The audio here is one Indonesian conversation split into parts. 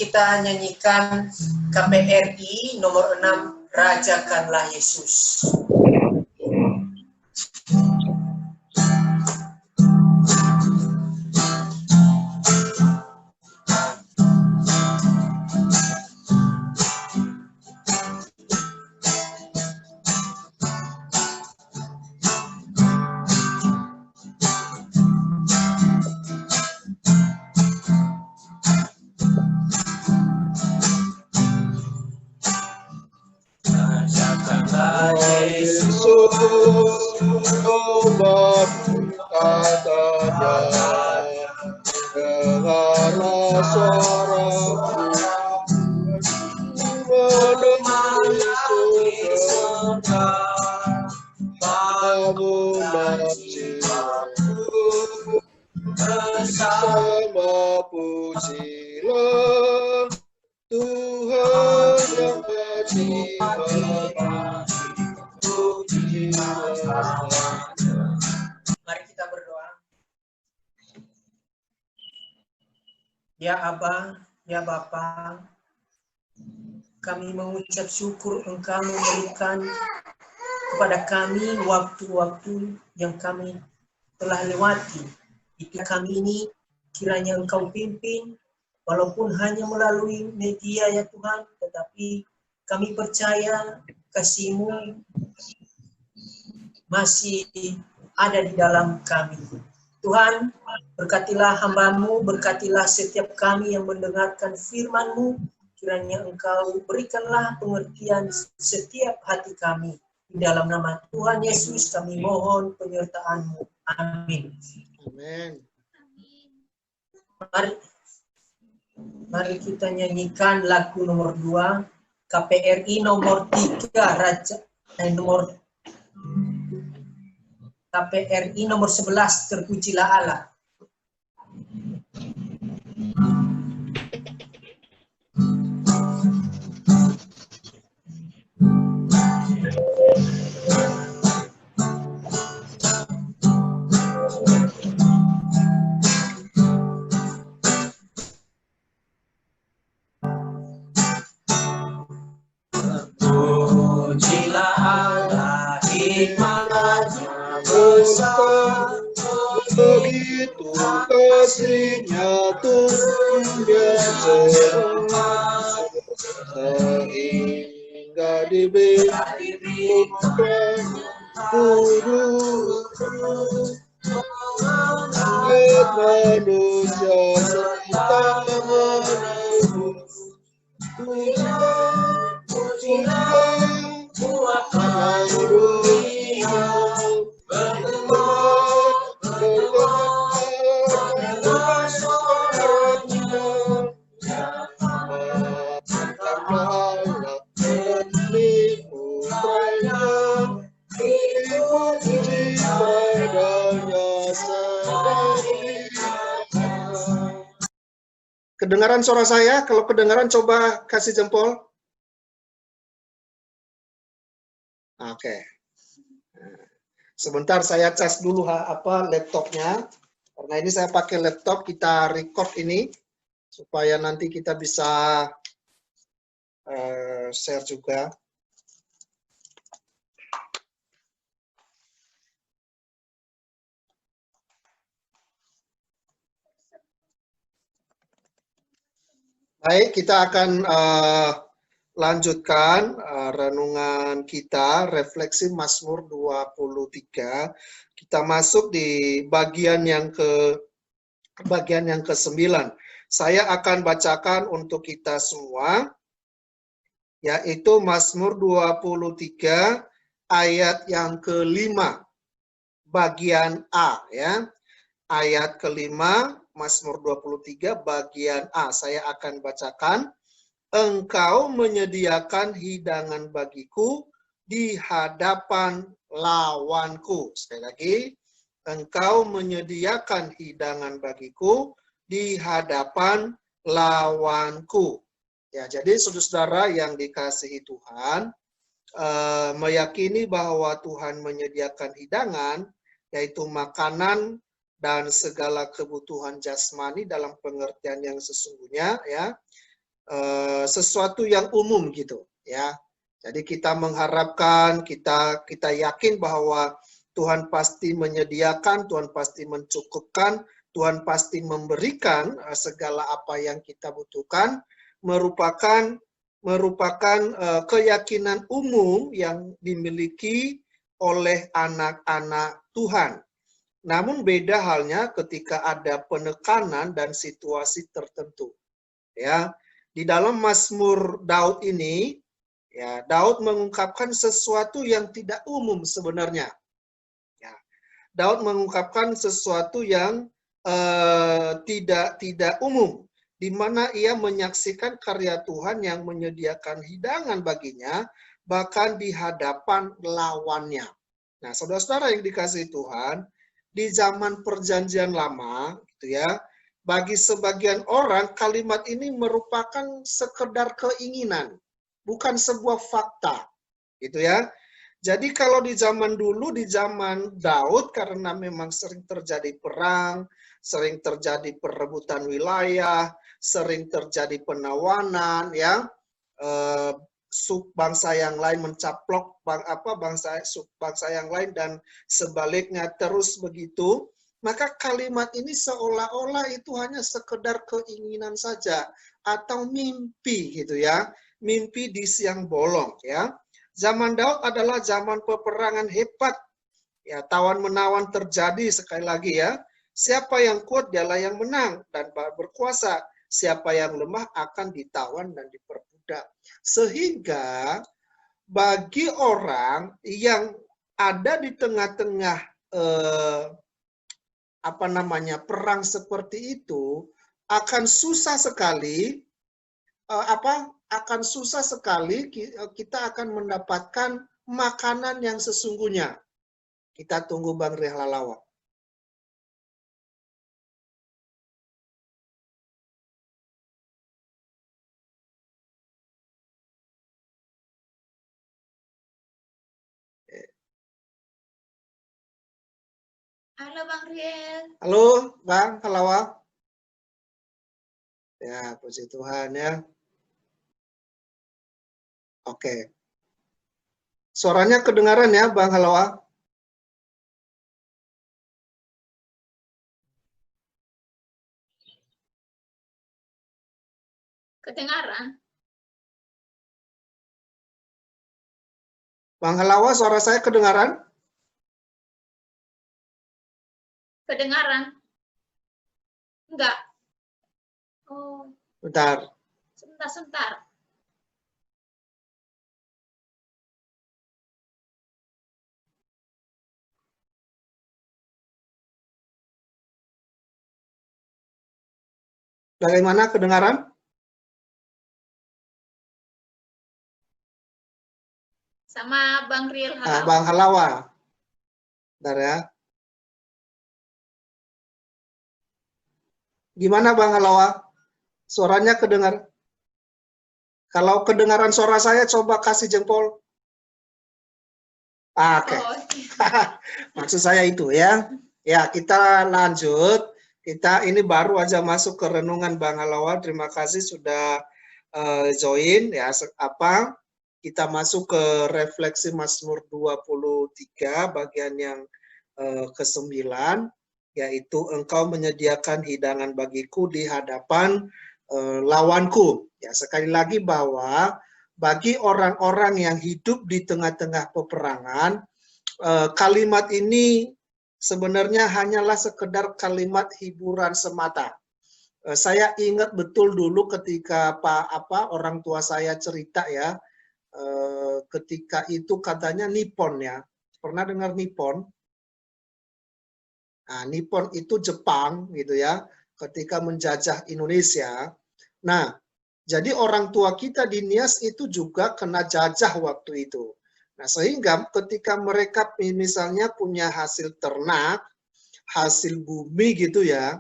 kita nyanyikan KPRI nomor 6, Rajakanlah Yesus. Mari kita berdoa. Ya Aba, ya Bapa, kami mengucap syukur Engkau memberikan kepada kami waktu-waktu yang kami telah lewati. Jika kami ini kiranya Engkau pimpin, walaupun hanya melalui media ya Tuhan, tetapi kami percaya kasih-Mu masih ada di dalam kami. Tuhan, berkatilah hamba-Mu, berkatilah setiap kami yang mendengarkan firman-Mu, kiranya Engkau berikanlah pengertian setiap hati kami. Di dalam nama Tuhan Yesus kami mohon penyertaan-Mu. Amin. Amin. Mari kita nyanyikan lagu nomor 2, KPRI nomor 3, KPRI nomor 11, Terpujilah Allah. Terpujilah Allah, hikmat-Nya besar, begitu kasih-Nya turunnya semua, sehingga diberikan guru manusia serta menebus. Buatlah dunia bergema suaranya, nyatakanlah demi putranya, dipuji padanya sendiri. Kedengaran suara saya? Kalau kedengaran coba kasih jempol. Oke. Sebentar saya cas dulu laptopnya. Karena ini saya pakai laptop, kita record ini supaya nanti kita bisa share juga. Baik, kita akan lanjutkan renungan kita, refleksi Mazmur 23. Kita masuk di bagian yang ke-9. Saya akan bacakan untuk kita semua, yaitu Mazmur 23 ayat yang ke-5, bagian A, ya. Ayat ke-5, Mazmur 23 bagian A. Saya akan bacakan. Engkau menyediakan hidangan bagiku di hadapan lawanku. Sekali lagi, Engkau menyediakan hidangan bagiku di hadapan lawanku. Ya, jadi saudara-saudara yang dikasihi Tuhan, meyakini bahwa Tuhan menyediakan hidangan, yaitu makanan dan segala kebutuhan jasmani dalam pengertian yang sesungguhnya, ya. sesuatu yang umum gitu ya. Jadi kita mengharapkan, kita yakin bahwa Tuhan pasti menyediakan, Tuhan pasti mencukupkan, Tuhan pasti memberikan segala apa yang kita butuhkan, merupakan keyakinan umum yang dimiliki oleh anak-anak Tuhan. Namun beda halnya ketika ada penekanan dan situasi tertentu. Ya, di dalam Mazmur Daud ini, ya, Daud mengungkapkan sesuatu yang tidak umum sebenarnya. Ya, Daud mengungkapkan sesuatu yang tidak umum, di mana ia menyaksikan karya Tuhan yang menyediakan hidangan baginya, bahkan di hadapan lawannya. Nah, saudara-saudara yang dikasihi Tuhan, di zaman Perjanjian Lama, gitu ya, bagi sebagian orang kalimat ini merupakan sekedar keinginan, bukan sebuah fakta, gitu ya. Jadi kalau di zaman dulu, di zaman Daud, karena memang sering terjadi perang, sering terjadi perebutan wilayah, sering terjadi penawanan, ya, bangsa yang lain mencaplok bangsa yang lain dan sebaliknya terus begitu. Maka kalimat ini seolah-olah itu hanya sekedar keinginan saja atau mimpi gitu ya. Mimpi di siang bolong ya. Zaman Daud adalah zaman peperangan hebat. Ya, tawan-menawan terjadi sekali lagi ya. Siapa yang kuat dialah yang menang dan berkuasa. Siapa yang lemah akan ditawan dan diperbudak. Sehingga bagi orang yang ada di tengah-tengah perang seperti itu akan susah sekali kita akan mendapatkan makanan yang sesungguhnya. Kita tunggu Bang Rihlalawa. Halo Bang Riel. Halo Bang Halawa. Ya, puji Tuhan ya. Oke. Suaranya kedengaran ya Bang Halawa? Kedengaran? Bang Halawa, suara saya kedengaran? Kedengaran? Enggak. Oh, Bentar. sebentar. Bagaimana kedengaran? Sama Bang Riel Halawa. Nah, Bang Halawa. Bentar ya. Gimana Bang Halawa? Suaranya kedengar? Kalau kedengaran suara saya, coba kasih jempol. Oke. Oh, Maksud saya itu ya. Ya, kita lanjut. Kita ini baru aja masuk ke renungan Bang Halawa. Terima kasih sudah join ya. Kita masuk ke refleksi Mazmur 23 bagian yang ke-9, yaitu engkau menyediakan hidangan bagiku di hadapan lawanku. Ya, sekali lagi bahwa bagi orang-orang yang hidup di tengah-tengah peperangan, kalimat ini sebenarnya hanyalah sekedar kalimat hiburan semata. Saya ingat betul dulu ketika orang tua saya cerita ya, ketika itu katanya Nippon ya. Pernah dengar Nippon? Nah, Nippon itu Jepang gitu ya, ketika menjajah Indonesia. Nah, jadi orang tua kita di Nias itu juga kena jajah waktu itu. Nah, sehingga ketika mereka misalnya punya hasil ternak, hasil bumi gitu ya,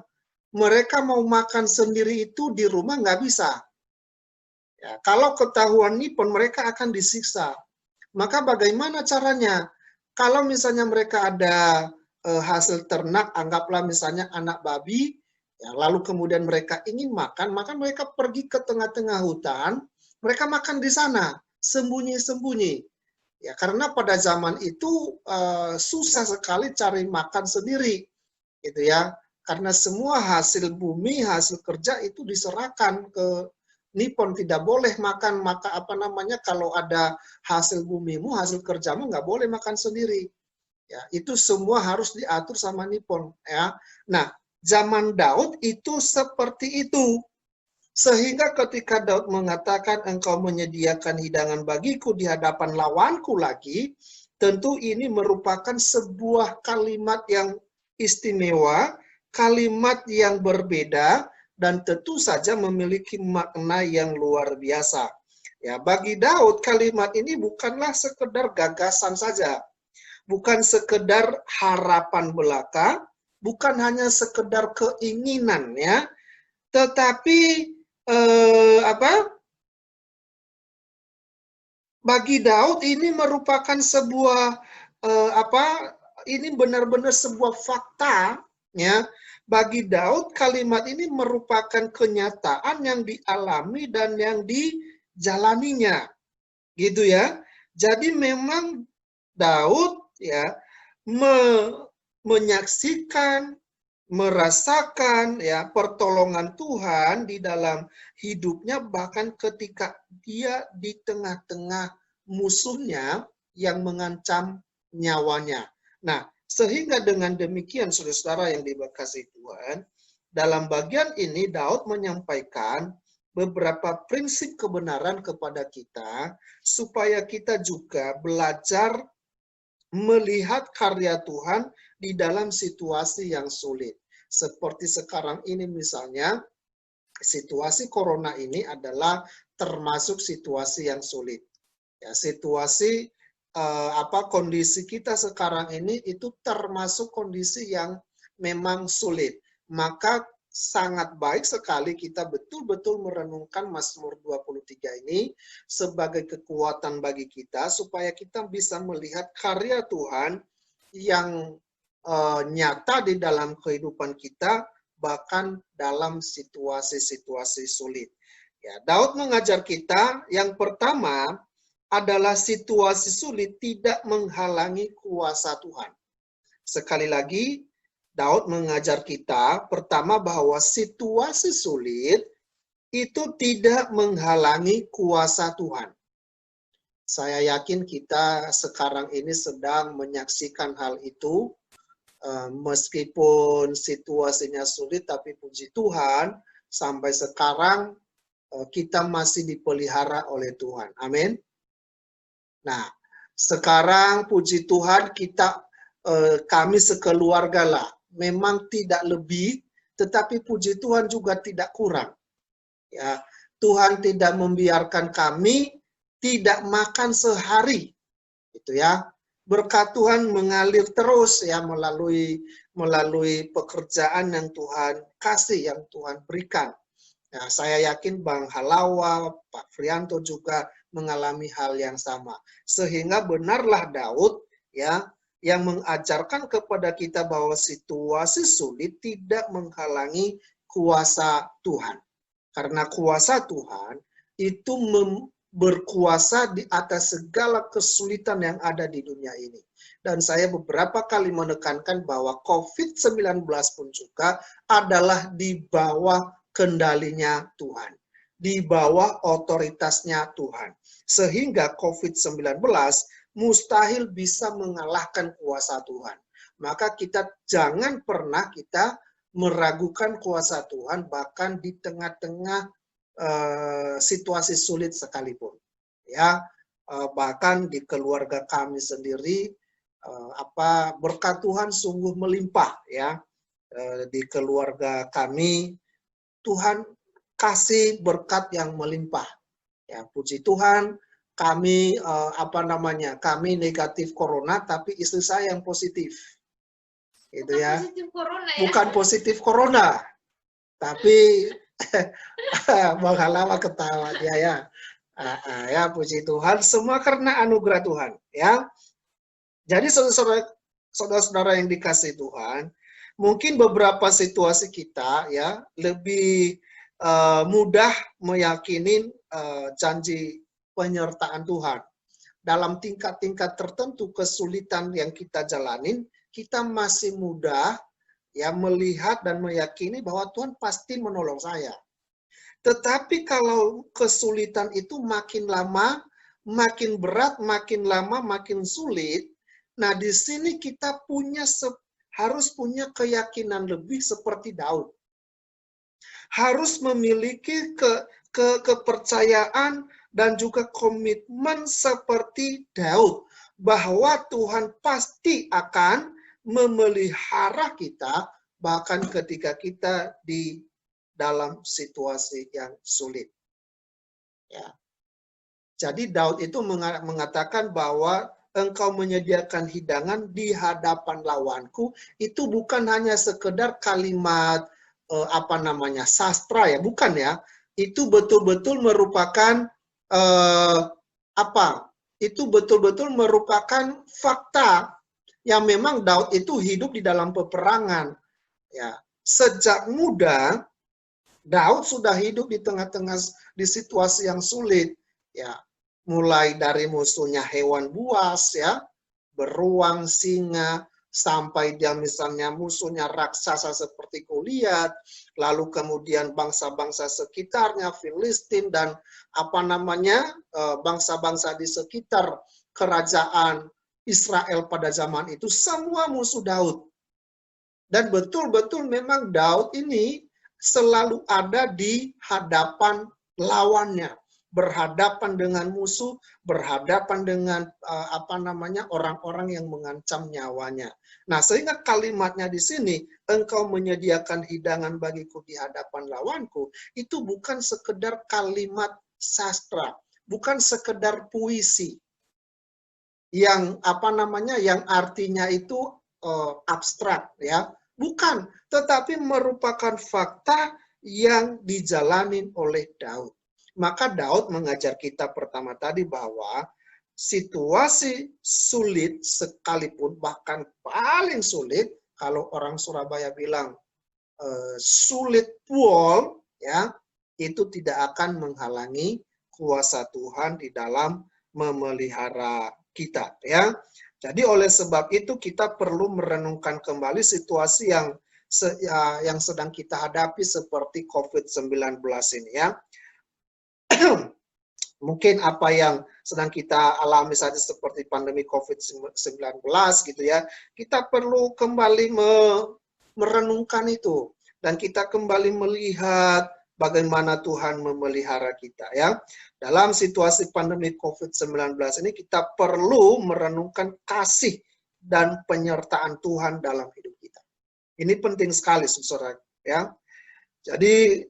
mereka mau makan sendiri itu di rumah nggak bisa. Ya, kalau ketahuan Nippon, mereka akan disiksa. Maka bagaimana caranya? Kalau misalnya mereka ada hasil ternak, anggaplah misalnya anak babi, Ya, lalu kemudian mereka ingin makan, maka mereka pergi ke tengah-tengah hutan, mereka makan di sana, sembunyi-sembunyi. Ya, karena pada zaman itu susah sekali cari makan sendiri, gitu ya. Karena semua hasil bumi, hasil kerja itu diserahkan ke Nippon. Tidak boleh makan kalau ada hasil bumimu, hasil kerjamu nggak boleh makan sendiri. Ya, itu semua harus diatur sama Nippon. Ya, nah. Zaman Daud itu seperti itu. Sehingga ketika Daud mengatakan engkau menyediakan hidangan bagiku di hadapan lawanku lagi, tentu ini merupakan sebuah kalimat yang istimewa, kalimat yang berbeda, dan tentu saja memiliki makna yang luar biasa. Ya, bagi Daud kalimat ini bukanlah sekedar gagasan saja, bukan sekedar harapan belaka, bukan hanya sekedar keinginan, ya, tetapi bagi Daud ini merupakan sebuah ini benar-benar sebuah fakta, ya. Bagi Daud kalimat ini merupakan kenyataan yang dialami dan yang dijalaninya, gitu ya. Jadi memang Daud ya menyaksikan, merasakan ya pertolongan Tuhan di dalam hidupnya, bahkan ketika dia di tengah-tengah musuhnya yang mengancam nyawanya. Nah, sehingga dengan demikian saudara-saudara yang diberkasihi Tuhan, dalam bagian ini Daud menyampaikan beberapa prinsip kebenaran kepada kita supaya kita juga belajar melihat karya Tuhan di dalam situasi yang sulit. Seperti sekarang ini misalnya, situasi corona ini adalah termasuk situasi yang sulit. Ya, situasi kondisi kita sekarang ini itu termasuk kondisi yang memang sulit. Maka sangat baik sekali kita betul-betul merenungkan Mazmur 23 ini sebagai kekuatan bagi kita, supaya kita bisa melihat karya Tuhan yang nyata di dalam kehidupan kita, bahkan dalam situasi-situasi sulit. Ya, Daud mengajar kita yang pertama adalah situasi sulit tidak menghalangi kuasa Tuhan. Sekali lagi, Daud mengajar kita pertama bahwa situasi sulit itu tidak menghalangi kuasa Tuhan. Saya yakin kita sekarang ini sedang menyaksikan hal itu. Meskipun situasinya sulit, tapi puji Tuhan sampai sekarang kita masih dipelihara oleh Tuhan. Amin. Nah, sekarang puji Tuhan kami sekeluarga lah, memang tidak lebih, tetapi puji Tuhan juga tidak kurang. Ya, Tuhan tidak membiarkan kami tidak makan sehari, gitu ya. Berkat Tuhan mengalir terus ya melalui pekerjaan yang Tuhan kasih, yang Tuhan berikan. Nah, saya yakin Bang Halawa, Pak Frianto juga mengalami hal yang sama. Sehingga benarlah Daud ya yang mengajarkan kepada kita bahwa situasi sulit tidak menghalangi kuasa Tuhan. Karena kuasa Tuhan itu berkuasa di atas segala kesulitan yang ada di dunia ini. Dan saya beberapa kali menekankan bahwa COVID-19 pun juga adalah di bawah kendalinya Tuhan, di bawah otoritasnya Tuhan. Sehingga COVID-19 mustahil bisa mengalahkan kuasa Tuhan. Maka kita jangan pernah kita meragukan kuasa Tuhan, bahkan di tengah-tengah situasi sulit sekalipun. Ya, bahkan di keluarga kami sendiri, berkat Tuhan sungguh melimpah ya. Di keluarga kami Tuhan kasih berkat yang melimpah. Ya, puji Tuhan, kami kami negatif corona, tapi istri saya yang positif. Itu ya. Positif corona, ya. Bukan positif corona, tapi Bang Halawa ketawa dia ya. Ya, puji Tuhan, semua karena anugerah Tuhan ya. Jadi saudara-saudara yang dikasihi Tuhan, Mungkin beberapa situasi kita ya lebih mudah meyakini janji penyertaan Tuhan. Dalam tingkat-tingkat tertentu kesulitan yang kita jalanin, kita masih mudah ya melihat dan meyakini bahwa Tuhan pasti menolong saya. Tetapi kalau kesulitan itu makin lama, makin berat, makin lama, makin sulit, nah di sini kita harus punya keyakinan lebih seperti Daud. Harus memiliki kepercayaan dan juga komitmen seperti Daud, bahwa Tuhan pasti akan memelihara kita bahkan ketika kita di dalam situasi yang sulit. Ya. Jadi Daud itu mengatakan bahwa engkau menyediakan hidangan di hadapan lawanku, itu bukan hanya sekedar kalimat sastra ya, bukan ya. Itu betul-betul merupakan itu betul-betul merupakan fakta yang memang Daud itu hidup di dalam peperangan. Ya, sejak muda Daud sudah hidup di tengah-tengah di situasi yang sulit. Ya, mulai dari musuhnya hewan buas ya, beruang, singa, sampai dia misalnya musuhnya raksasa seperti Goliat, lalu kemudian bangsa-bangsa sekitarnya, Filistin dan bangsa-bangsa di sekitar kerajaan Israel pada zaman itu, semua musuh Daud. Dan betul-betul memang Daud ini selalu ada di hadapan lawannya, berhadapan dengan musuh, berhadapan dengan orang-orang yang mengancam nyawanya. Nah, sehingga kalimatnya di sini, engkau menyediakan hidangan bagiku di hadapan lawanku, itu bukan sekedar kalimat sastra, bukan sekedar puisi yang yang artinya itu abstrak ya, bukan, tetapi merupakan fakta yang dijalani oleh Daud. Maka Daud mengajar kita pertama tadi bahwa situasi sulit sekalipun, bahkan paling sulit, kalau orang Surabaya bilang sulit pol, ya, itu tidak akan menghalangi kuasa Tuhan di dalam memelihara kita, ya. Jadi oleh sebab itu kita perlu merenungkan kembali situasi yang sedang kita hadapi seperti COVID-19 ini, ya. Mungkin apa yang sedang kita alami saja seperti pandemi COVID-19 gitu ya, kita perlu kembali merenungkan itu dan kita kembali melihat bagaimana Tuhan memelihara kita ya. Dalam situasi pandemi COVID-19 ini kita perlu merenungkan kasih dan penyertaan Tuhan dalam hidup kita. Ini penting sekali saudara ya. Jadi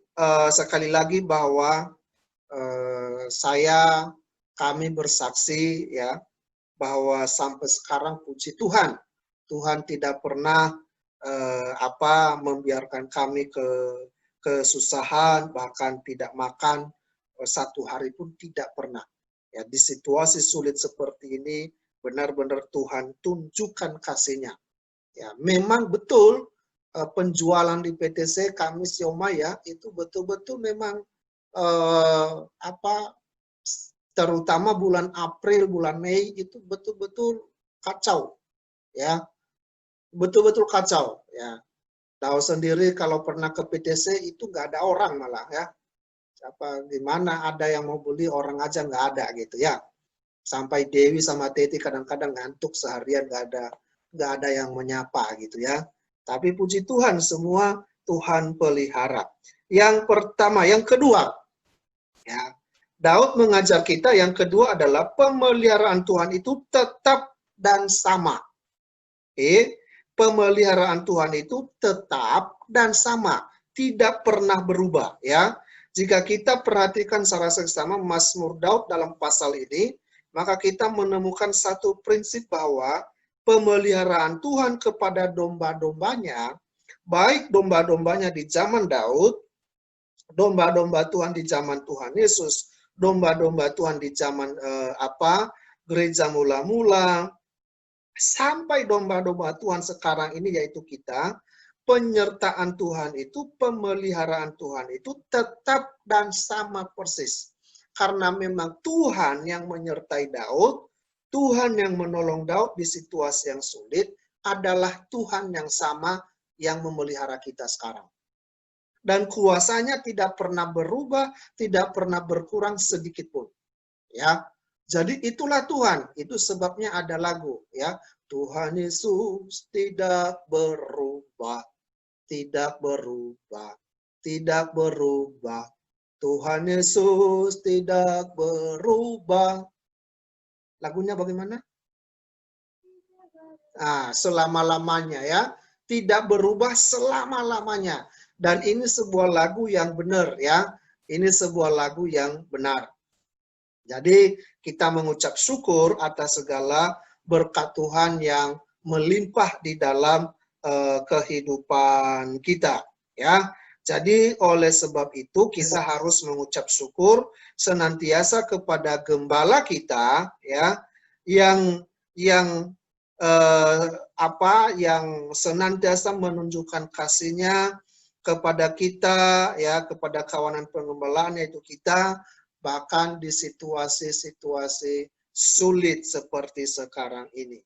sekali lagi bahwa kami bersaksi ya bahwa sampai sekarang puji Tuhan, Tuhan tidak pernah membiarkan kami kesusahan, bahkan tidak makan satu hari pun tidak pernah. Ya, di situasi sulit seperti ini benar-benar Tuhan tunjukkan kasih-Nya. Ya, memang betul penjualan di PTC kami siomay ya itu betul-betul memang terutama bulan April, bulan Mei itu betul-betul kacau, ya, betul-betul kacau, ya. Tahu sendiri kalau pernah ke PTC itu nggak ada orang malah, ya. Gimana ada yang mau beli, orang aja nggak ada gitu, ya. Sampai Dewi sama Teti kadang-kadang ngantuk seharian nggak ada yang menyapa gitu, ya. Tapi puji Tuhan semua Tuhan pelihara. Yang pertama, yang kedua. Ya, Daud mengajar kita yang kedua adalah pemeliharaan Tuhan itu tetap dan sama. Pemeliharaan Tuhan itu tetap dan sama, tidak pernah berubah ya. Jika kita perhatikan secara seksama Mazmur Daud dalam pasal ini, maka kita menemukan satu prinsip bahwa pemeliharaan Tuhan kepada domba-dombanya, baik domba-dombanya di zaman Daud, domba-domba Tuhan di zaman Tuhan Yesus, domba-domba Tuhan di zaman gereja mula-mula, sampai domba-domba Tuhan sekarang ini yaitu kita, penyertaan Tuhan itu, pemeliharaan Tuhan itu tetap dan sama persis. Karena memang Tuhan yang menyertai Daud, Tuhan yang menolong Daud di situasi yang sulit adalah Tuhan yang sama yang memelihara kita sekarang. Dan kuasanya tidak pernah berubah, tidak pernah berkurang sedikit pun. Ya. Jadi itulah Tuhan. Itu sebabnya ada lagu, ya. Tuhan Yesus tidak berubah, tidak berubah, tidak berubah. Tuhan Yesus tidak berubah. Lagunya bagaimana? Selama-lamanya, ya. Tidak berubah selama-lamanya. Dan ini sebuah lagu yang benar, ya. Ini sebuah lagu yang benar. Jadi kita mengucap syukur atas segala berkat Tuhan yang melimpah di dalam kehidupan kita, ya. Jadi oleh sebab itu kita harus mengucap syukur senantiasa kepada gembala kita, ya, yang senantiasa menunjukkan kasihnya kepada kita, ya, kepada kawanan pengembalaan yaitu kita, bahkan di situasi-situasi sulit seperti sekarang ini.